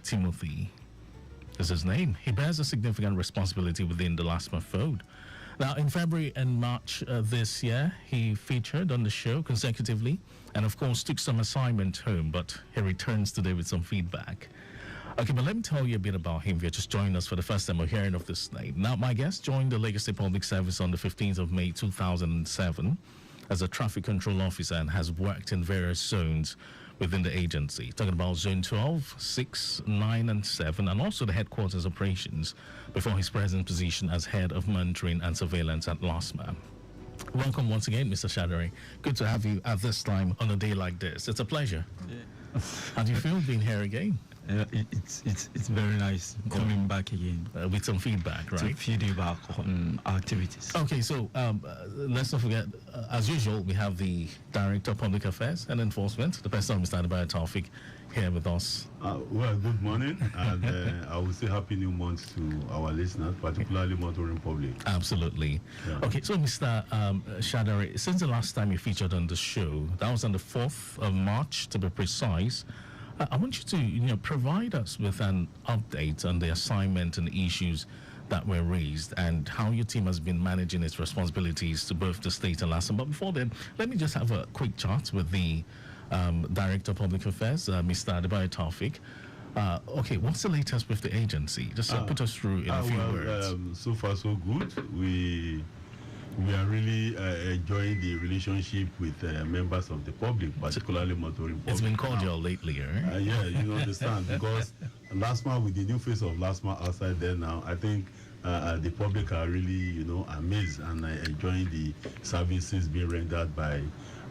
Timothy is his name. He bears a significant responsibility within the LASTMA fold. Now, in February and March this year, he featured on the show consecutively and, of course, took some assignment home, but he returns today with some feedback. Okay, but let me tell you a bit about him if you're just joining us for the first time or hearing of this name. Now, my guest joined the Lagos State Public Service on the 15th of May 2007 as a traffic control officer and has worked in various zones within the agency. Talking about Zone 12, 6, 9, and 7, and also the headquarters operations before his present position as head of monitoring and surveillance at LASTMA. Welcome once again, Mr. Shadari. Good to have you at this time on a day like this. It's a pleasure. Yeah. How do you feel being here again? It's very nice coming back again with some feedback, right? To feedback on activities. Okay, so let's not forget, as usual, we have the Director of Public Affairs and Enforcement, the person Mr. Adebayo Taufik, here with us. Well, good morning, and I will say happy new month to our listeners, particularly motoring public. Absolutely. Yeah. Okay, so Mr. Shadari, since the last time you featured on the show, that was on the 4th of March, to be precise, I want you to, provide us with an update on the assignment and issues that were raised and how your team has been managing its responsibilities to both the state and LASTMA. But before then, let me just have a quick chat with the Director of Public Affairs, Mr. Adebayo Taufik. Okay, what's the latest with the agency? Just put us through in a few words. So far, so good. We are really enjoying the relationship with members of the public, particularly motoring public. It's been cordial lately, right? Yeah, you understand, because LASTMA, with the new face of LASTMA outside there now, I think the public are really, amazed and enjoying the services being rendered by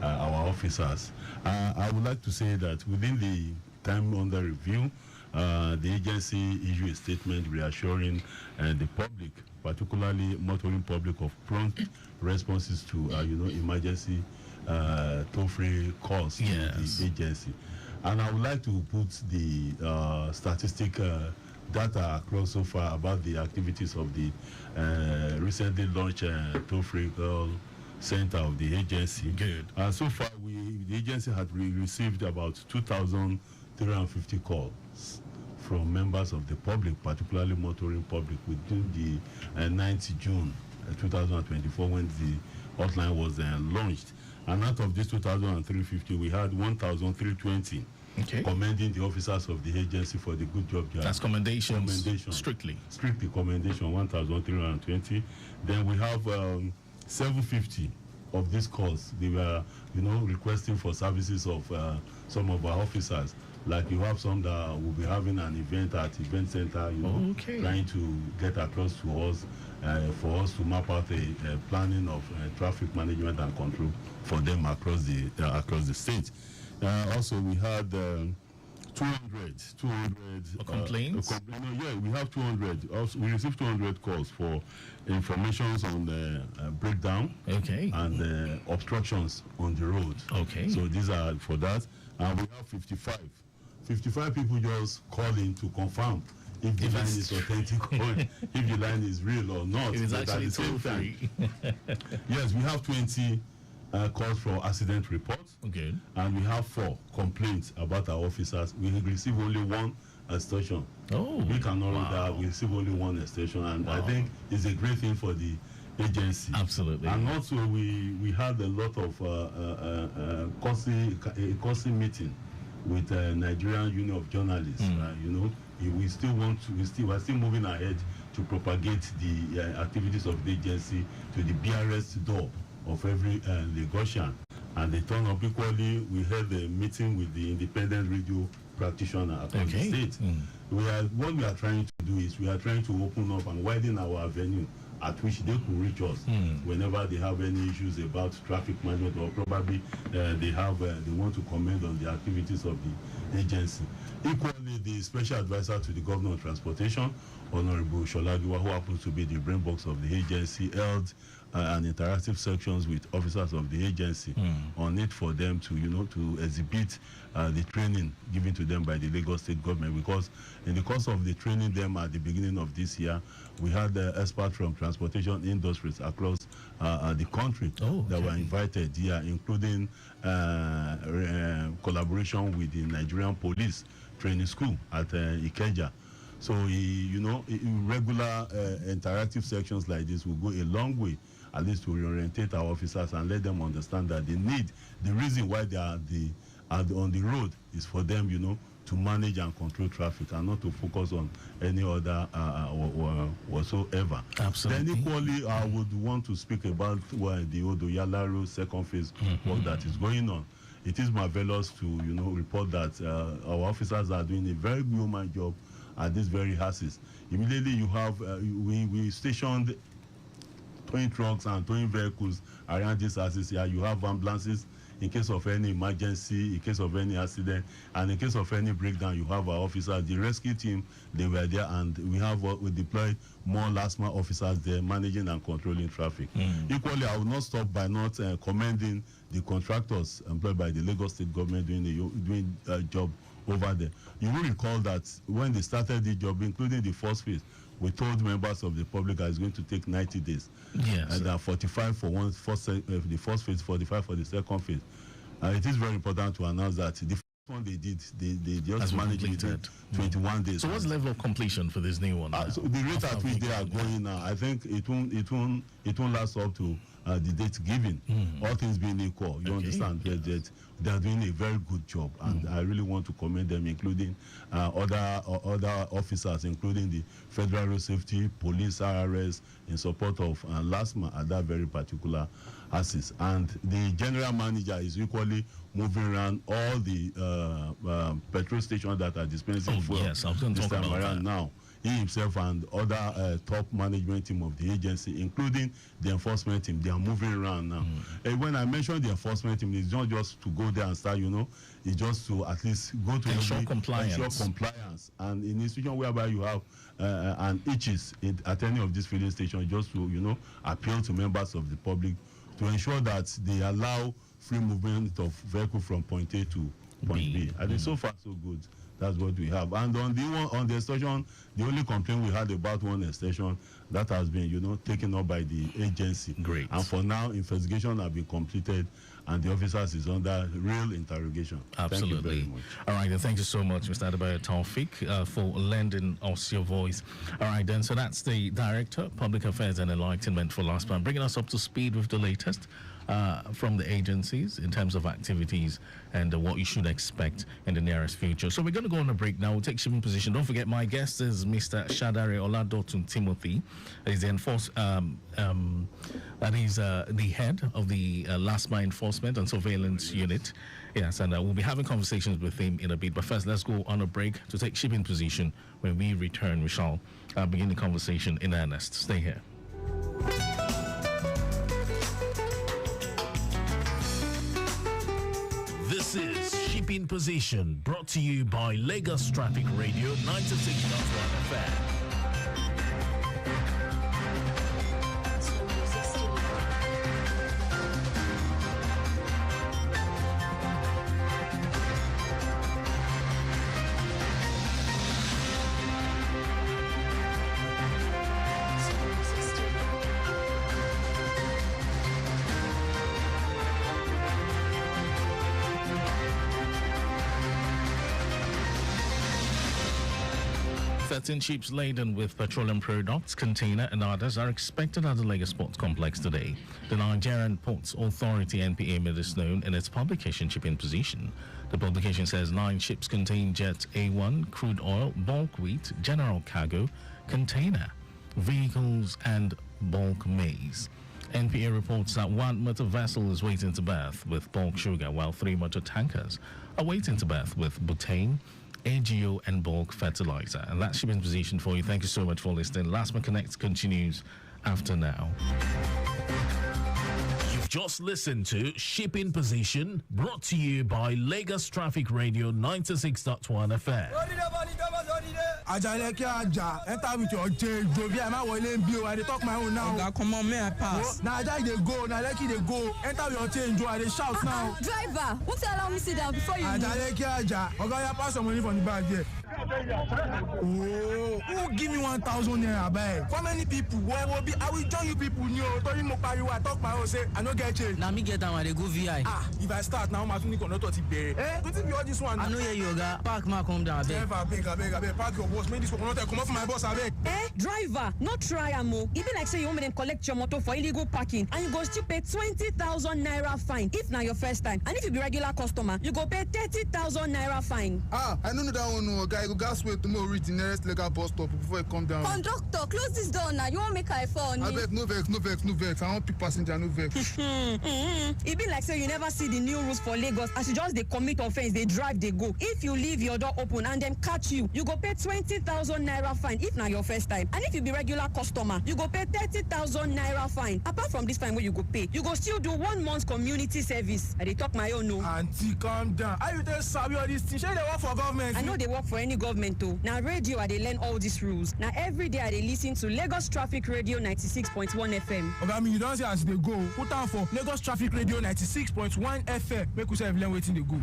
our officers. I would like to say that within the time under review, the agency issued a statement reassuring the public, particularly motoring public, of prompt responses to emergency toll-free calls to the agency. And I would like to put the statistic data across so far about the activities of the recently launched toll-free call center of the agency. Good. So far, the agency had received about 2,350 calls from members of the public, particularly motoring public, within the 9th June 2024 when the hotline was launched. And out of this 2,350, we had 1,320 commending the officers of the agency for the good job. That's commendations. Strictly commendation, 1,320. Then we have 750 of these calls. They were, requesting for services of some of our officers. Like you have some that will be having an event at event center, trying to get across to us for us to map out a planning of traffic management and control for them across the state. Also, we had 200 complaints. We have 200. Also, we received 200 calls for information on the breakdown and obstructions on the road. So these are for that. And we have 55 people just calling to confirm if the line is authentic or if the line is real or not. It is actually toll free. Yes, we have 20 calls for accident reports. And we have 4 complaints about our officers. We receive only 1 extortion. We cannot read that. We receive only 1 extortion, and I think it's a great thing for the agency. Absolutely. And also we had a lot of courtesy meeting with Nigerian Union of Journalists. We are still moving ahead to propagate the activities of the agency to the BRS door of every Lagosian, and they turn up equally. We had a meeting with the independent radio practitioner across the state. What we are trying to do is we are trying to open up and widen our avenue at which they could reach us whenever they have any issues about traffic management, or probably they want to comment on the activities of the agency. Equally, the special advisor to the Governor of Transportation, Honorable Sholagiwa, who happens to be the brainbox of the agency, held an interactive sections with officers of the agency on it for them to exhibit the training given to them by the Lagos State government, because in the course of the training them at the beginning of this year, we had experts from transportation industries across the country that were invited here, including collaboration with the Nigerian police, training school at Ikeja. So, regular interactive sections like this will go a long way, at least to reorientate our officers and let them understand that the reason why they are on the road is for them, to manage and control traffic and not to focus on any other whatsoever. Absolutely. Then equally, I would want to speak about the Odoyalaro second phase work that is going on. It is marvelous to, report that our officers are doing a very good human job at this very axis. Immediately you have, we stationed towing trucks and towing vehicles around this axis here. You have ambulances in case of any emergency, in case of any accident, and in case of any breakdown. You have our officers, the rescue team, they were there, and we deployed more LASTMA officers there managing and controlling traffic. Equally, I will not stop by not commending the contractors employed by the Lagos State government doing a job over there. You will recall that when they started the job, including the first phase, we told members of the public that it's going to take 90 days. Yes. And 45 for the first phase, 45 for the second phase. It is very important to announce that the first one they did, they just managed within 21 days. So what's the level of completion for this new one? So the rate at which they are going now, I think it won't last up to the date given. All things being equal, you understand? Yes. They are doing a very good job, and I really want to commend them, including other officers, including the Federal Road Safety, Police, RRS, in support of LASTMA at that very particular axis. And the general manager is equally moving around all the petrol stations that are dispensing fuel yes, I was going to this talk time about around that. now. He himself and other top management team of the agency, including the enforcement team, they are moving around now. When I mention the enforcement team, it's not just to go there and start, it's just to at least go to ensure compliance. And in a situation whereby you have an itches at any of these filling stations, just to appeal to members of the public to ensure that they allow free movement of vehicle from point A to point B. I think so far so good. That's what we have. And on the station, the only complaint we had about one station that has been, taken up by the agency. Great. And for now, investigation have been completed, and the officers is under real interrogation. Absolutely. Thank you very much. All right, then thank you so much, Mr. Adebayo Taufik, for lending us your voice. All right, then, so that's the Director, Public Affairs and Enlightenment for LASTMA, bringing us up to speed with the latest from the agencies in terms of activities and what you should expect in the nearest future. So we're going to go on a break now. We'll take shipping position. Don't forget, my guest is Mr. Shadare Oladotun Timothy. He's the the head of the LASTMA Enforcement and Surveillance Unit. Yes, and we'll be having conversations with him in a bit. But first, let's go on a break to take shipping position. When we return, we shall begin the conversation in earnest. Stay here. This is Shipping Position, brought to you by Lagos Traffic Radio 96.1 FM. Ships laden with petroleum products, container and others are expected at the Lagos Ports Complex today. The Nigerian Ports Authority (NPA) made this known in its publication Shipping Position. The publication says 9 ships contain jet A1, crude oil, bulk wheat, general cargo, container, vehicles and bulk maize. NPA reports that 1 motor vessel is waiting to berth with bulk sugar, while 3 motor tankers are waiting to berth with butane, AGO and bulk fertilizer. And that's Shipping Position for you. Thank you so much for listening. LASTMA Connect continues after now. You've just listened to Shipping Position, brought to you by Lagos Traffic Radio 96.1 FM. Ajaleke Aja, enter with your change. Jovia, my wallet bill. I talk my own now. Come on, may I pass? Now Aja they go, now Leki they go. Enter with your change. I they shout now. Driver, won't you allow me sit down before you? Ajaleke Aja, Oga, you pass some money from the bag here. Oh, who give me 1,000 naira back? For many people, where will be? I will join you people. You told him I talk my own say I no get change. Now me get down when they go VI. Ah, if I start now, my finish not to pay. Eh? What if you all this one? I know you yoga. Park ma come down. I beg. Park your boss. Make this one not come off my boss. I beg. Eh, driver, not try amo. Even like say you want me to collect your motor for illegal parking, and you go still pay 20,000 naira fine if na your first time. And if you be regular customer, you go pay 30,000 naira fine. Ah, I don't know that one, no, guy. You gas wait tomorrow reach the nearest legal bus stop before you come down. Conductor, close this door now. You won't make I fall. I beg, no vex. I want people passenger, no vex. It be like say you never see the new rules for Lagos. As you just they commit offense, they drive, they go. If you leave your door open and them catch you, you go pay 20,000 naira fine if na your first time. And if you be regular customer, you go pay 30,000 naira fine. Apart from this fine where you go pay, you go still do 1 month community service. I dey talk my own no. Auntie, calm down. Are you tell Sabi all these things? Shey they work for government? I know they work for any government too. Now radio I dey learn all these rules. Now every day I dey listen to Lagos Traffic Radio 96.1 FM. Okay, I mean you don't say as they go. Put down for Lagos Traffic Radio 96.1 FM. Make we say learn waiting they go.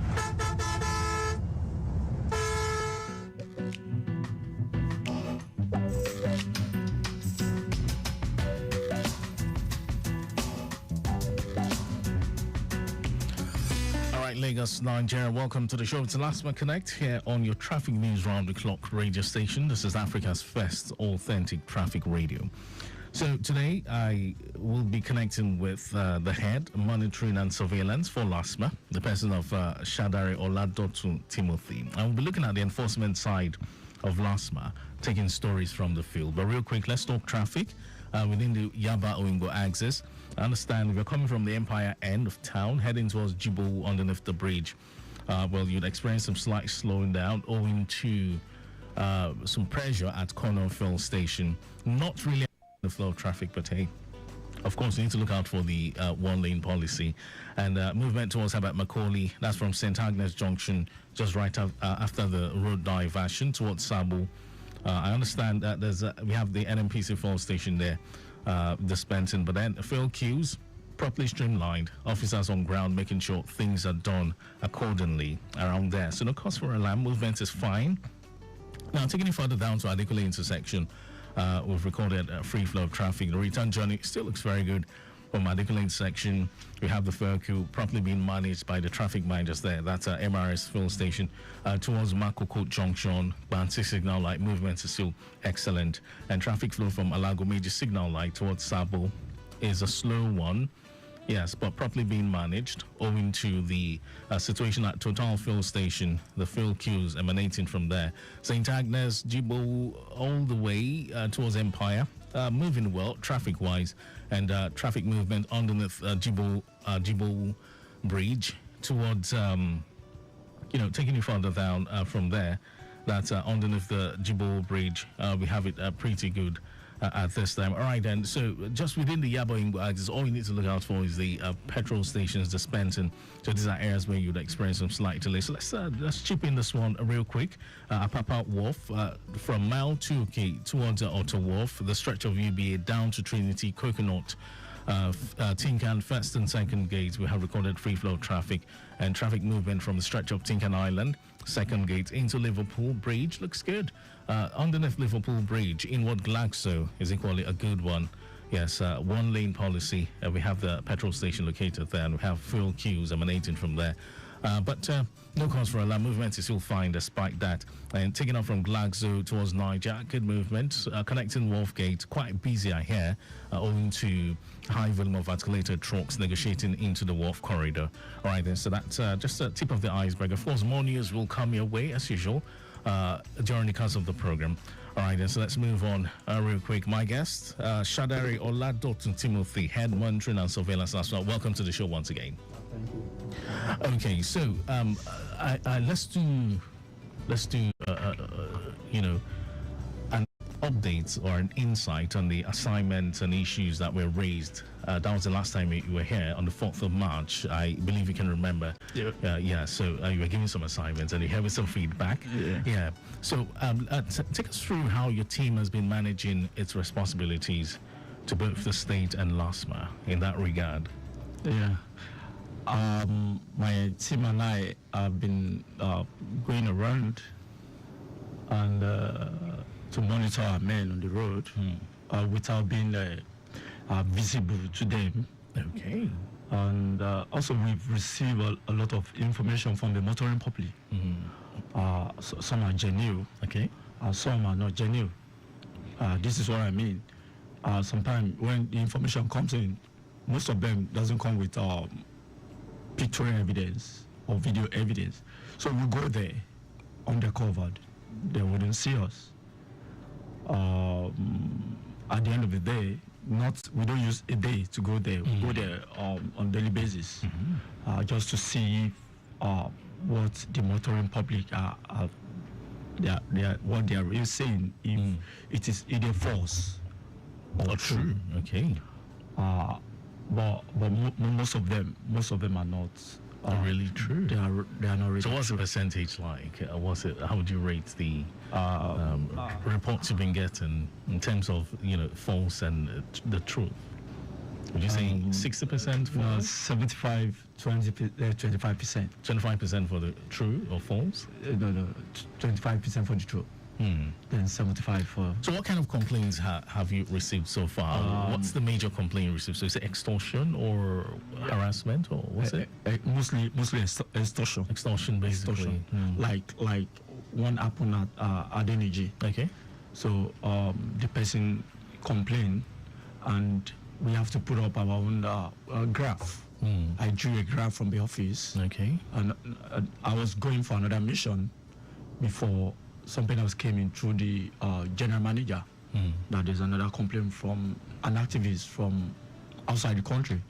Lagos, Nigeria. Welcome to the show. It's LASTMA Connect here on your traffic news round the clock radio station. This is Africa's first authentic traffic radio. So today I will be connecting with the head monitoring and surveillance for LASTMA, the person of Shadari Oladotu Timothy. I will be looking at the enforcement side of LASTMA, taking stories from the field. But real quick, let's talk traffic within the Yaba Oingo axis. I understand if you're coming from the Empire end of town, heading towards Jibo underneath the bridge, well, you'd experience some slight slowing down owing to some pressure at Corner Fill Station. Not really the flow of traffic, but hey, of course, you need to look out for the one-lane policy. And movement towards Herbert Macaulay, that's from St. Agnes Junction, just right after the road diversion towards Sabo. I understand that we have the NMPC Fuel Station there dispensing, but then fill queues properly streamlined, officers on ground making sure things are done accordingly around there. So no cause for alarm, movement is fine. Now, taking it further down to Adekule intersection, we've recorded a free flow of traffic. The return journey still looks very good. From Adekule intersection, we have the fare queue properly being managed by the traffic managers there. That's MRS fuel station. Towards Makoko Junction, Bansi signal light movement is still excellent. And traffic flow from Alago Major signal light towards Sabo is a slow one. Yes, but properly being managed owing to the situation at Total Fuel Station, the fuel queues emanating from there. St. Agnes, Jibo, all the way towards Empire, moving well traffic-wise, and traffic movement underneath Jibo Bridge towards, taking you further down from there. That's underneath the Jibo Bridge. We have it pretty good at this time. All right, then. So just within the Yaba Oingo axis, all you need to look out for is the petrol stations dispensing. So these are areas where you'd experience some slight delay. So let's chip in this one real quick. Apapa Wharf from Mile 2K towards Otter Wharf, the stretch of UBA down to Trinity, Coconut, Tinkan first and second gates. We have recorded free flow traffic and traffic movement from the stretch of Tinkan Island, second gate into Liverpool Bridge. Looks good. Underneath Liverpool Bridge, inward Glaxo is equally a good one. Yes, one lane policy. We have the petrol station located there, and we have fuel queues emanating from there. But no cause for alarm. Movement is still fine despite that. And taking off from Glaxo towards Niger, good movement. Connecting Wharfgate, quite busy I hear, owing to high volume of articulated trucks negotiating into the Wharf corridor. All right then, so that's just a tip of the iceberg. Of course, more news will come your way as usual during the course of the program. All right then, so let's move on real quick. My guest, Shadari Oladotu Timothy, head monitoring and surveillance LASTMA. Welcome to the show once again. Okay, so let's do an update or an insight on the assignments and issues that were raised. That was the last time you were here on the 4th of March. I believe you can remember. Yeah. So you were giving some assignments and you're having some feedback. Yeah. So take us through how your team has been managing its responsibilities to both the state and LASTMA in that regard. Yeah. My team and I have been going around and to monitor our men on the road without being visible to them. Okay. And also we've received a lot of information from the motoring public. Some are genuine, Okay. some are not genuine. This is what I mean. Sometimes when the information comes in, most of them doesn't come with pictorial evidence or video evidence. So we go there undercover, they wouldn't see us. At the end of the day, we don't use a day to go there. We go there on daily basis, just to see what the motoring public what they are really saying, if it is either false or true. Okay. But most of them are not Really true. They are not really. So what's the percentage like? What's it? How would you rate the reports you've been getting in terms of false and the truth? Would you say 60% for 75, 25%. 25% for the true or false? No, 25% for the true. Then 75 for. So what kind of complaints have you received so far? What's the major complaint you received? So is it extortion or harassment or what's it? Mostly extortion. Extortion, basically. Like one happened at Adeniji. Okay. So the person complained, and we have to put up our own graph. I drew a graph from the office. Okay. And I was going for another mission before something else came in through the general manager. That there's another complaint from an activist from outside the country.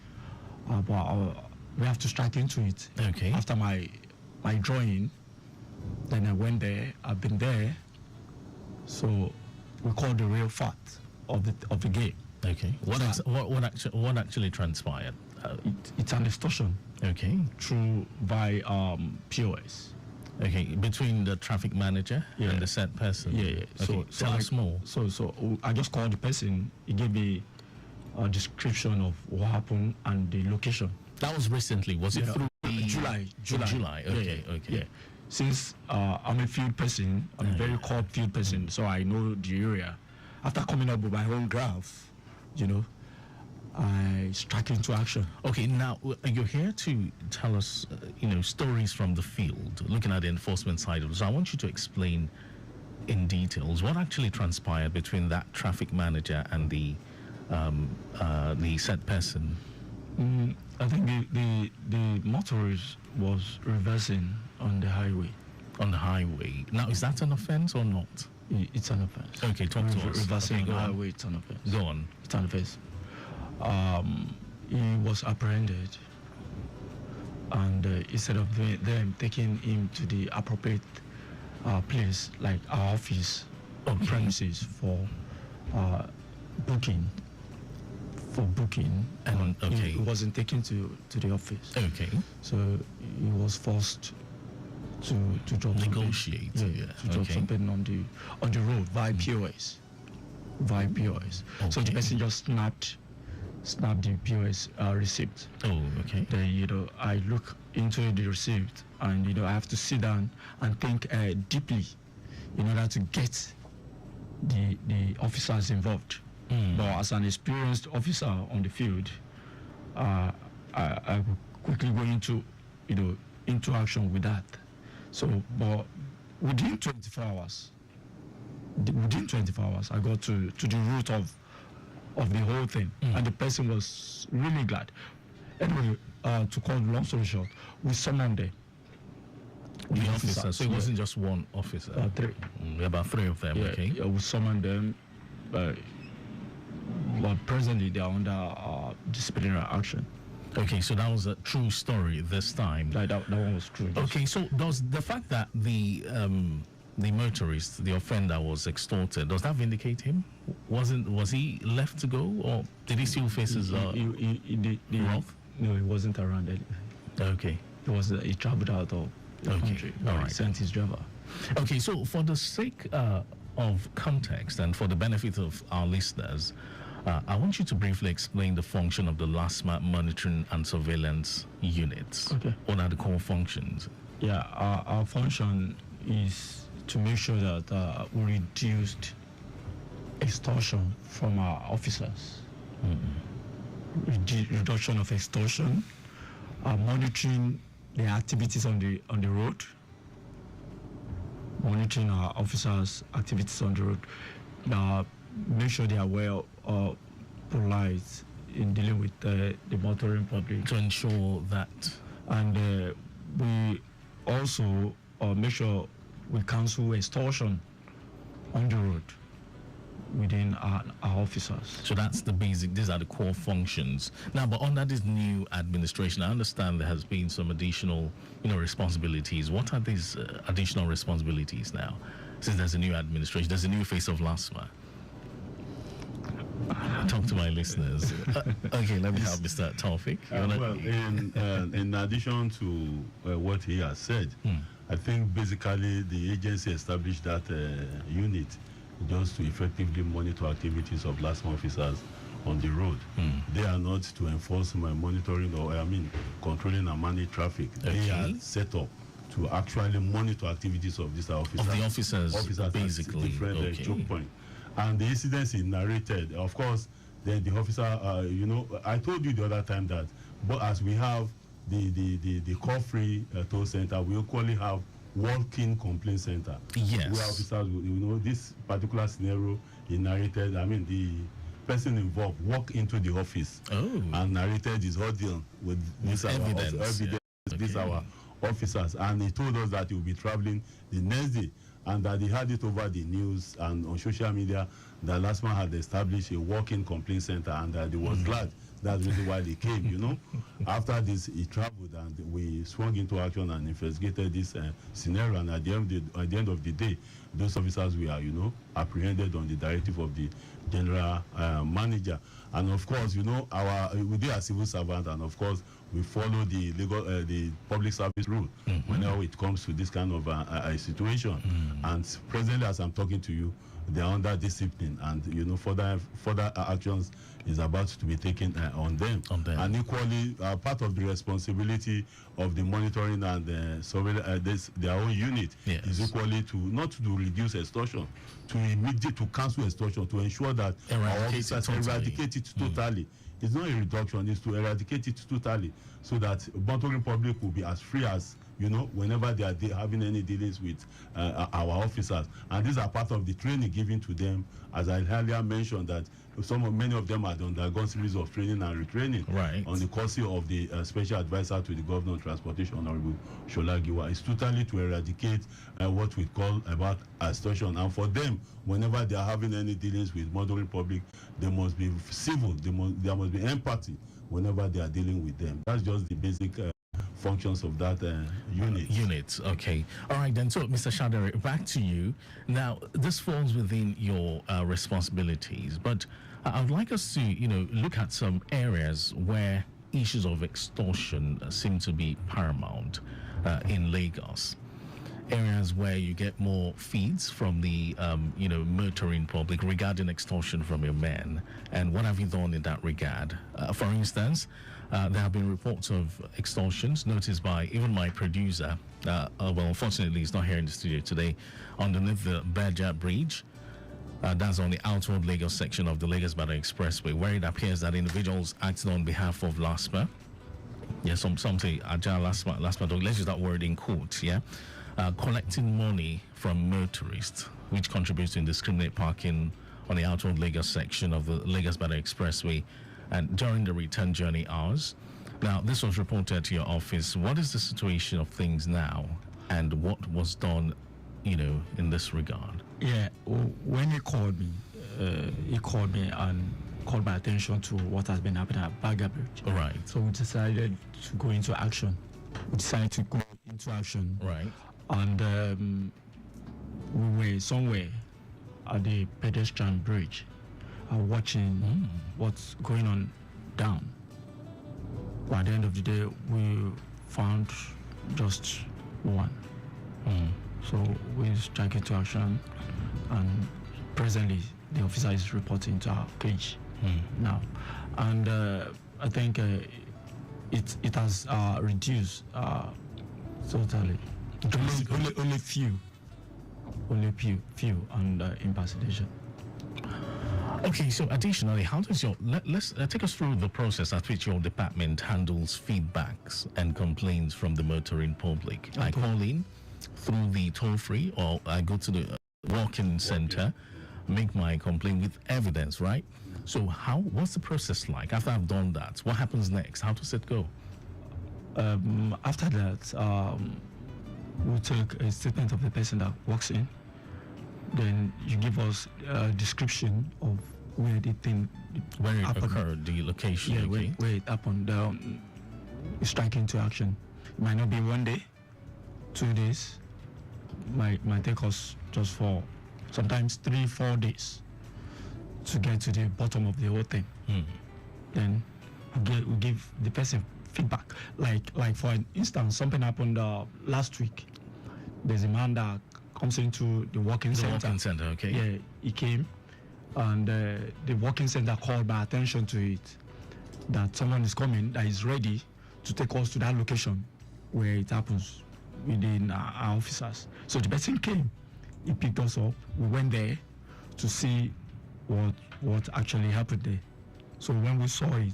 But we have to strike into it. Okay. After my drawing, then I went there. I've been there. So we call the real fact of the game. Okay. What actually transpired? It's an extortion. Okay. Through by POS. Okay, between the traffic manager and the said person. Yeah. Okay. So tell us more. So I just called the person. He gave me a description of what happened and the location. That was recently. Was it through July? Okay. Yeah. Since I'm a field person, I'm a very cold field person, so I know the area. After coming up with my own graph, I struck into action. Okay, now you're here to tell us, stories from the field, looking at the enforcement side of it. So I want you to explain in details what actually transpired between that traffic manager and the said person. I think the motorist was reversing on the highway. On the highway. Now, is that an offense or not? It's an offense. Okay, talk to us. Reversing on the highway, it's an offense. Go on. It's an offense. He was apprehended, and instead of them taking him to the appropriate place, like our office premises for booking, and he wasn't taken to the office. Okay. So he was forced to drop negotiate. Drop something on the road via POS. Okay. So the person just snapped the POS receipt. Oh, okay. Then I look into the receipt, and I have to sit down and think deeply in order to get the officers involved. But as an experienced officer on the field, I will quickly go into action with that. So, but within 24 hours, I got to the root of the whole thing, and the person was really glad. Anyway, to cut long story short, we summoned the officers. So it wasn't just one officer. 3. About 3 of them. Okay. Yeah, we summoned them. But presently they are under disciplinary action. Okay, so that was a true story this time. That one was true. Yes. Okay, so does the fact that the motorist, the offender, was extorted, does that vindicate him? Was he left to go, or did he still face his wrath? No, he wasn't around anyway. Okay. He traveled out of the country. All right. He sent his driver. Okay, so for the sake of context and for the benefit of our listeners, I want you to briefly explain the function of the LASTMA monitoring and surveillance units. Okay. What are the core functions? Yeah, our function is to make sure that we reduced extortion from our officers. Reduction of extortion, monitoring the activities on the road, monitoring our officers' activities on the road, make sure they are well polite in dealing with the motoring public. To ensure that. And we also make sure we cancel extortion on the road within our officers. So that's the basic, these are the core functions. Now, but under this new administration, I understand there has been some additional, responsibilities. What are these additional responsibilities now? Since there's a new administration, there's a new face of LASTMA. Talk to my listeners. Okay, let me have Mr. Taufik. Well, in addition to what he has said, I think basically the agency established that unit just to effectively monitor activities of LASTMA officers on the road. They are not to enforce monitoring or, controlling and manage traffic. Okay. They are set up to actually monitor activities of these officers. Of the officers basically. At different choke point. And the incidents is narrated. Of course, then the officer, I told you the other time that, but as we have the call-free toll center, we equally have walk-in complaint center. Yes. Where officers, this particular scenario is narrated. The person involved walked into the office and narrated his ordeal with this evidence. These our officers, and he told us that he will be traveling the next day, and that he had it over the news and on social media that LASTMA had established a walk-in complaint center, and that he was glad. That's really why they came, After this, he traveled, and we swung into action and investigated this scenario. And at the end of the day, those officers were, apprehended on the directive of the general manager. And of course, we are a civil servant, and of course, we follow the legal, the public service rule whenever it comes to this kind of a situation. And presently, as I'm talking to you, they are under discipline, and further actions is about to be taken on them. And equally, part of the responsibility of the monitoring and surveillance, their own unit, is equally to not to reduce extortion, to cancel extortion, to ensure that our officers eradicate it totally. It's not a reduction; it's to eradicate it totally, so that monitoring public will be as free as whenever they are having any dealings with our officers. And these are part of the training given to them, as I earlier mentioned, that many of them had undergone series of training and retraining on the courtesy of the special advisor to the governor of transportation, Honorable Shola Giwa. It's totally to eradicate what we call about extortion. And for them, whenever they are having any dealings with monitoring public, they must be civil. There must be empathy whenever they are dealing with them. That's just the basic functions of that unit. Okay. All right, then. So, Mr. Shadari, back to you. Now, this falls within your responsibilities, but I would like us to, look at some areas where issues of extortion seem to be paramount in Lagos. Areas where you get more feeds from the, motoring public regarding extortion from your men. And what have you done in that regard? For instance, there have been reports of extortions noticed by even my producer. Unfortunately, he's not here in the studio today. Underneath the Berja Bridge, that's on the outward Lagos section of the Lagos-Ibadan Expressway, where it appears that individuals acting on behalf of LASTMA, some say Ajah LASTMA, let's use that word in quotes, collecting money from motorists, which contributes to indiscriminate parking on the outward Lagos section of the Lagos-Ibadan Expressway and during the return journey hours. Now, this was reported to your office. What is the situation of things now, and what was done, in this regard? Yeah, when he called me and called my attention to what has been happening at Berja Bridge. Right. So we decided to go into action. Right. And we were somewhere at the pedestrian bridge watching what's going on down. But at the end of the day, we found just one. So we strike into action, and presently the officer is reporting to our cage now. And I think it has reduced totally. Only few only few and impersonation. Okay, so additionally, how does let's take us through the process at which your department handles feedbacks and complaints from the motoring public. Okay. I call in through the toll-free, or I go to the walk-in center, make my complaint with evidence, right? So what's the process like? After I've done that, what happens next? How does it go? After that, we'll take a statement of the person that walks in. Then you give us a description of where the thing occurred, the location. Yeah, okay. where it happened. Strike into action. It might not be 1 day, 2 days. Might take us just for sometimes 3-4 days to get to the bottom of the whole thing. Then we give the person feedback. Like for instance, something happened last week. There's a man that comes into the walking center. Walking center, okay. Yeah, he came, and the walking center called my attention to it, that someone is coming, that is ready to take us to that location where it happens within our officers. So the person came, he picked us up, we went there to see what actually happened there. So when we saw it,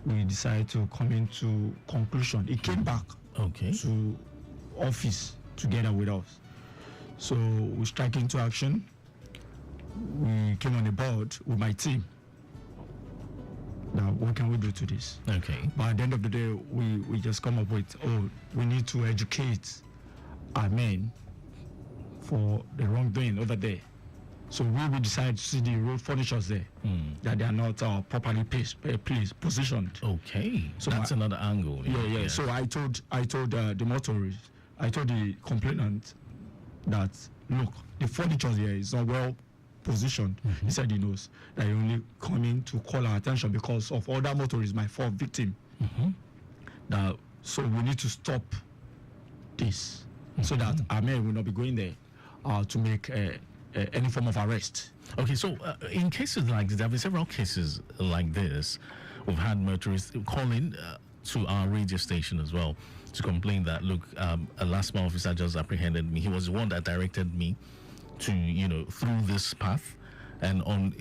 we decided to come into conclusion. He came back to office together with us. So we strike into action. We came on the board with my team. Now, what can we do to this? Okay. But at the end of the day, we just come up with, we need to educate our men for the wrongdoing over there. So we decide to see the road furnitures there, that they are not properly positioned. Okay. So that's another angle. Yeah. So I told the motorist, I told the complainant that, look, the furniture here is not well positioned. He said he knows that he only coming to call our attention because of other motorists might fall victim. So we need to stop this so that our men will not be going there to make any form of arrest. Okay, so in cases like this, there have been several cases like this. We've had motorists call in to our radio station as well to complain that, look, a LASTMA officer just apprehended me. He was the one that directed me to, through this path. And on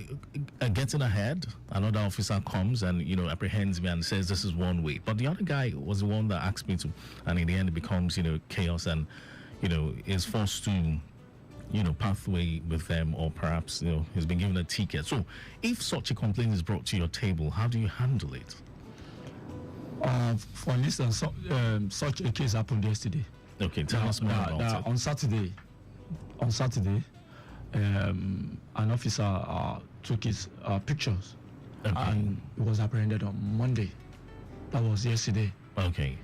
getting ahead, another officer comes and, apprehends me and says this is one way. But the other guy was the one that asked me to. And in the end, it becomes, chaos and, is forced to, pathway with them, or perhaps, he's been given a ticket. So if such a complaint is brought to your table, how do you handle it? For instance, such a case happened yesterday. Okay, tell us more about it. On Saturday, an officer took his pictures, and he was apprehended on Monday. That was yesterday. Okay.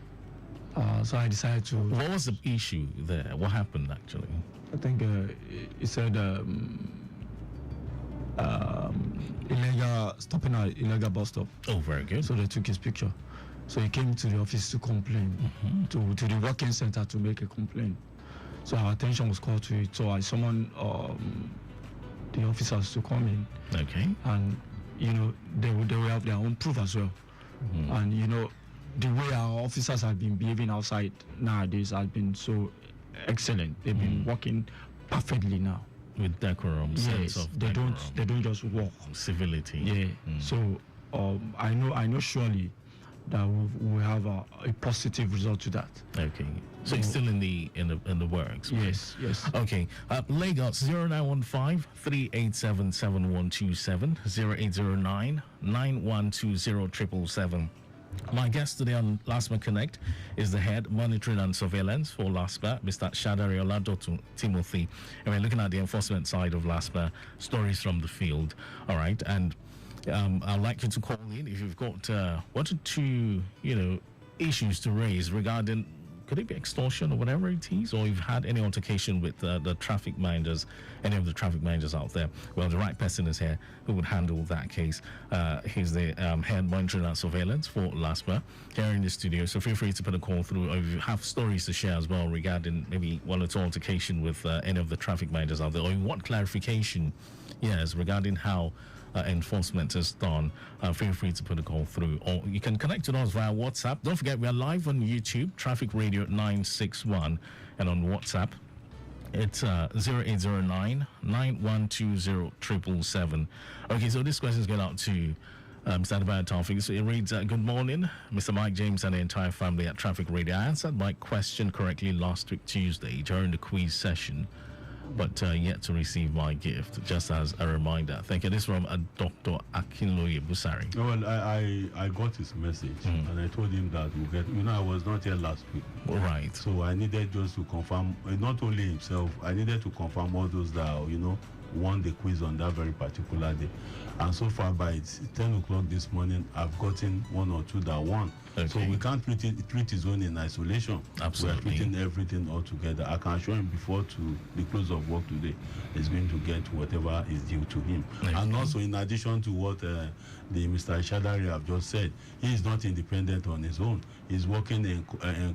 So I decided to... What was the issue there? What happened, actually? I think he said stopping at illegal bus stop. Oh, very good. So they took his picture. So he came to the office to complain, to the working center to make a complaint. So our attention was called to it. So I summoned the officers to come in. Okay. And, they will have their own proof as well. And, the way our officers have been behaving outside nowadays has been so excellent. They've been working perfectly now. With decorum, sense of decorum. They don't just walk. Civility. Yeah. So I know surely that we have a positive result to that. Okay. So it's still in the works. Right? Yes. Okay. Lagos 0915-387-7127 0809-9120-777. My guest today on LASTMA Connect is the head monitoring and surveillance for LASTMA, Mr. Shadari Oladotu Timothy. And we're looking at the enforcement side of LASTMA, stories from the field. All right. And I'd like you to call in if you've got one or two, issues to raise regarding, could it be extortion or whatever it is, or you've had any altercation with the traffic managers, any of the traffic managers out there. Well, the right person is here who would handle that case. He's the head monitoring and surveillance for LASTMA here in the studio. So feel free to put a call through, or if you have stories to share as well regarding maybe one or two altercation with any of the traffic managers out there, or you want clarification, yes, regarding how enforcement is done, feel free to put a call through, or you can connect with us via WhatsApp. Don't forget, we are live on YouTube, Traffic Radio 961, and on WhatsApp It's 0809 9120 Okay, so this question's going out to Mr. Adabaya Taufik. So it reads, good morning, Mr. Mike James and the entire family at Traffic Radio. I answered my question correctly last week, Tuesday, during the quiz session, but yet to receive my gift, just as a reminder. Thank you. This is from Dr. Akinloye Busari. Well, I got his message, and I told him that we'll get, I was not here last week. Right. So I needed just to confirm, not only himself, I needed to confirm all those that, won the quiz on that very particular day. And so far, by 10 o'clock this morning, I've gotten one or two that won. Okay. So we can't treat his own in isolation. Absolutely. We're treating everything all together. I can assure him before to the close of work today, he's going to get whatever is due to him. Okay. And also, in addition to what the Mr. Shadari have just said, he is not independent on his own. He's working in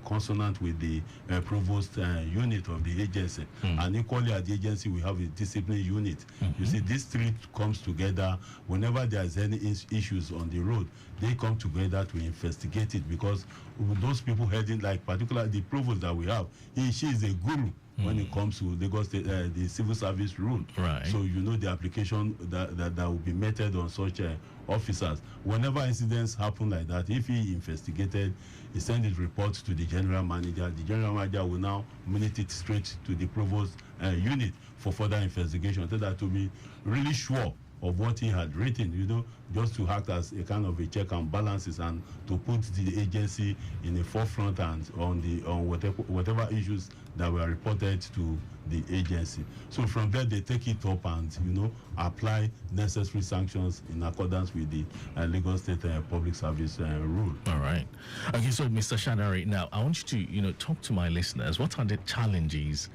consonant with the provost unit of the agency. And equally at the agency, we have a discipline unit. You see, these three comes together whenever there's any issues on the road. They come together to investigate it, because those people heading, like particularly the provost that we have, she is a guru when it comes to Lagos State, the civil service rule. Right. So the application that will be meted on such officers. Whenever incidents happen like that, if he investigated, he sent his report to the general manager. The general manager will now minute it straight to the provost unit for further investigation. So that to be really sure of what he had written, just to act as a kind of a check and balances, and to put the agency in the forefront and on whatever issues that were reported to the agency. So from there, they take it up and apply necessary sanctions in accordance with the Lagos State Public Service rule. All right. Okay, so Mr. Shadari, now I want you to talk to my listeners. What are the challenges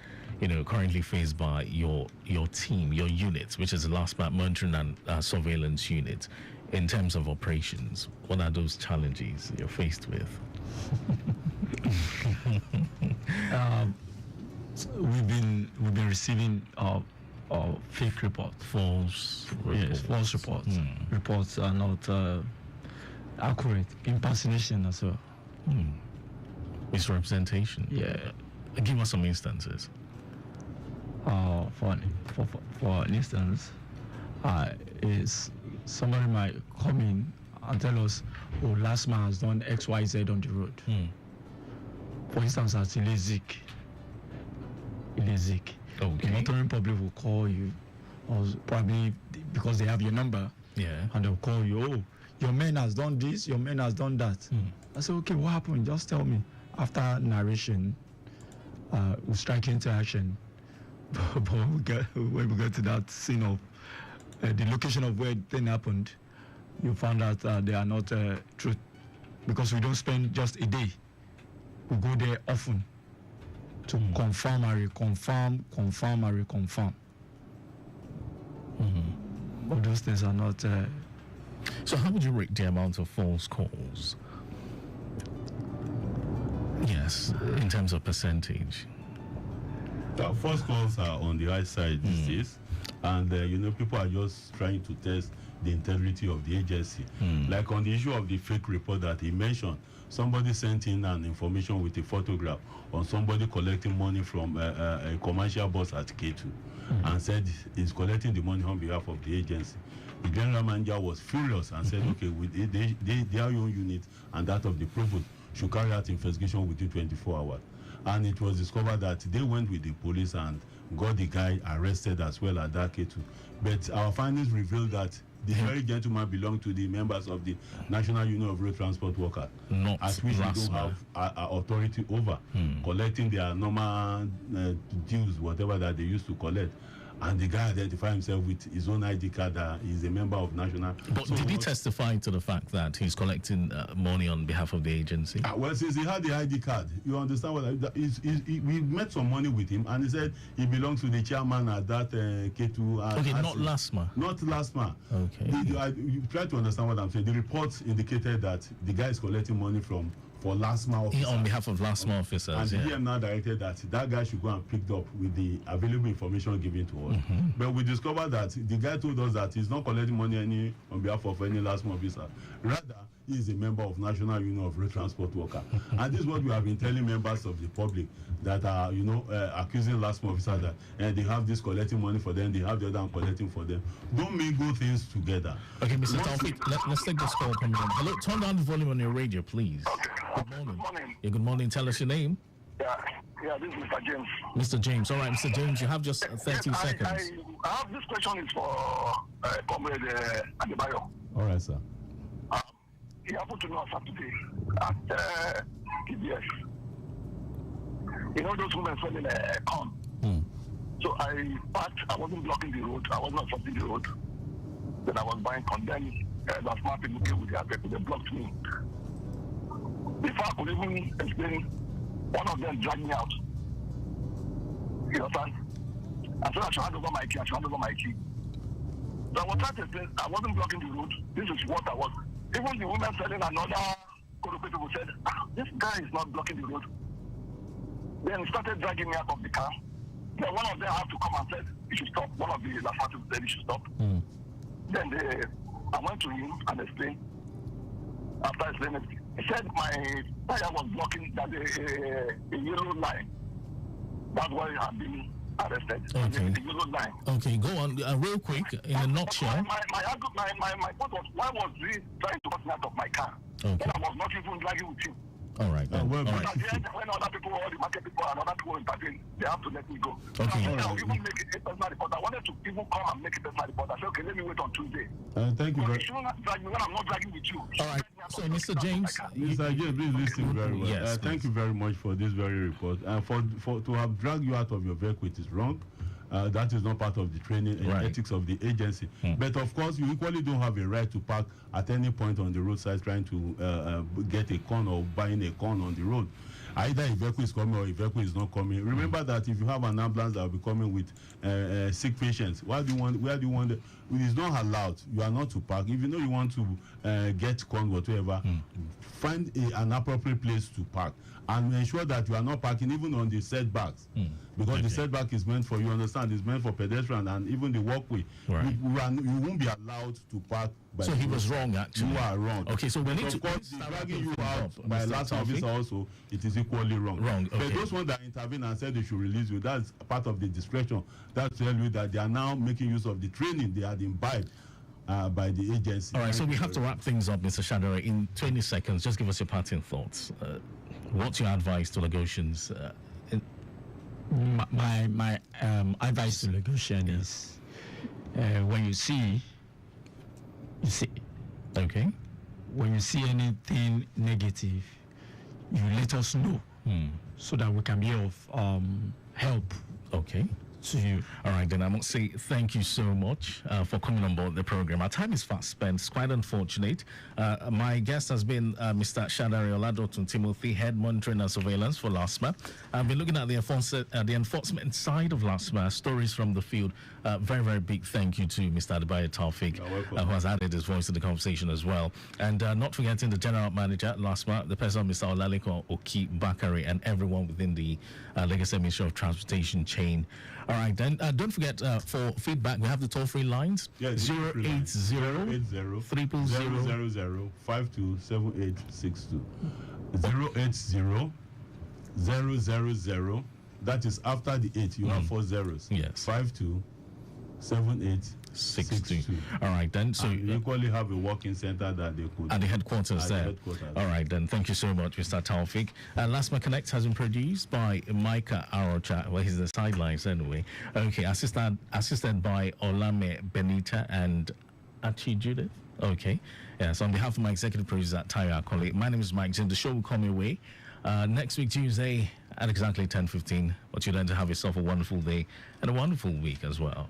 currently faced by your team, your unit, which is the LASTMA monitoring and surveillance unit, in terms of operations? What are those challenges you're faced with? We've been receiving fake reports. False reports. Reports are not accurate. Impersonation as well. Misrepresentation. Yeah. Give us some instances. For instance, is somebody might come in and tell us, LASTMA has done XYZ on the road. For instance, at Ilezik. The monitoring public will call you, or probably because they have your number, and they'll call you, your man has done this, your man has done that. I say, okay, what happened? Just tell me. After narration, we strike into action. But when we get to that scene of the location of where the thing happened, you found out they are not truth, because we don't spend just a day. We go there often to confirm and reconfirm, confirm and reconfirm. But those things are not. So how would you rate the amount of false calls? Yes, in terms of percentage. False calls are on the high side these days, and people are just trying to test the integrity of the agency. Like on the issue of the fake report that he mentioned, somebody sent in an information with a photograph on somebody collecting money from a commercial bus at K2, and said he's collecting the money on behalf of the agency. The general manager was furious and said, okay, with their own unit and that of the provost should carry out investigation within 24 hours. And it was discovered that they went with the police and got the guy arrested as well at that K2. But our findings revealed that the very gentleman belonged to the members of the National Union of Road Transport Workers, as which we don't have authority over, collecting their normal dues, whatever that they used to collect. And the guy identified himself with his own ID card that he's a member of National. But did he testify to the fact that he's collecting money on behalf of the agency? Well, since he had the ID card, you understand what we met some money with him, and he said he belongs to the chairman at that K2. Okay, not LASTMA. Not LASTMA. Okay. You try to understand what I'm saying. The reports indicated that the guy is collecting money for LASTMA officers. On behalf of LASTMA officers, and the DM now directed that guy should go and pick up with the available information given to us. But we discovered that the guy told us that he's not collecting money on behalf of any LASTMA officer. Rather, he is a member of National Union of Road Transport Workers. And this is what we have been telling members of the public that are, accusing LASTMA officers that they have this collecting money for them, they have the other one collecting for them. Don't mingle things together. Okay, Mr. Taufik, let's take this call coming in. Hello, turn down the volume on your radio, please. Okay. Good morning. Good morning. Yeah, good morning. Tell us your name. Yeah, this is Mr. James. Mr. James. All right, Mr. James, you have just 30 seconds. I have this question is for Comrade Adebayo. All right, sir. He happened to know on Saturday at TBS. You know those women selling corn. So I parked. I wasn't blocking the road. I was not stopping the road. Then I was buying corn. Then the smart people came with their vehicle. They blocked me. Before I could even explain, one of them dragged me out. You understand? I said I should hand over my key. So I was trying to explain, I wasn't blocking the road. This is what I was. Even the women selling another Korope people said, this guy is not blocking the road. Then he started dragging me out of the car. Then one of them had to come and said, he should stop. One of the last people said he should stop. Then I went to him and explained. After explaining, he said my tire was blocking that a yellow line. That's why I had been arrested. Okay. The yellow line. Okay, go on real quick in a nutshell. My point was, why was he trying to get me out of my car? Okay. When I was not even dragging with him. All right. All But right. at the end, when other people, all the market people and other people intervene, they have to let me go. Okay. So I even make a personal report. I wanted to even come and make a personal report. I said, okay, let me wait on Tuesday. Thank you But very you should not drag me when I'm not dragging with you. All right. So, Mr. James, Mr. James, please listen very well. Yes, Thank you very much for this very report. For to have dragged you out of your vehicle, it is wrong. That is not part of the training and ethics of the agency. But of course, you equally don't have a right to park at any point on the roadside trying to get a corn or buying a corn on the road. Either a vehicle is coming or a vehicle is not coming. Remember that if you have an ambulance that will be coming with sick patients, where do you want it is not allowed. You are not to park. If you know you want to get corn, whatever, find an appropriate place to park and ensure that you are not parking even on the setbacks. Because the setback is meant for, you understand, it's meant for pedestrians and even the walkway. Right. You won't be allowed to park. So he was wrong, actually. You are wrong. Okay, so we need to... Of course, dragging you out by a last officer also, it is equally wrong. Wrong, okay. But those ones that intervene and said they should release you, that's part of the discretion. That tell you that they are now making use of the training they had imbibed by the agency. All right, so we have to wrap things up, Mr. Shadare. In 20 seconds, just give us your parting thoughts. What's your advice to Lagosians? My advice to Lagosian is when you see. Okay. When you see anything negative, you let us know so that we can be of help. Okay. To you. All right, then I must say thank you so much for coming on board the program. Our time is fast spent. It's quite unfortunate. My guest has been Mr. Shadare Oladotun Timothy, Head Monitoring and Surveillance for LASTMA. I've been looking at the enforcement side of LASTMA, stories from the field. Very, very big thank you to Mr. Adebayo Taufik, who has added his voice to the conversation as well. And not forgetting the General Manager at LASTMA, the person Mr. Olaliko Oki Bakari, and everyone within the Lagos Ministry of Transportation chain. All right, then don't forget for feedback, we have the toll-free lines. Yes, 080 080 527862. 080 000. That is after the 8. You have 4 zeros. Yes. 527862. All right, then. So you equally have a working center that they could. At the headquarters there. All right, then. Thank you so much, Mr. Taufik. LASTMA Connect has been produced by Micah Arocha. Well, he's the sidelines anyway. Okay, assisted by Olame Benita and Achi Judith. Okay. Yes, on behalf of my executive producer, Tayo Akoli, my name is Mike Zin. The show will come your way next week, Tuesday, at exactly 10:15. But you're going to have yourself a wonderful day and a wonderful week as well.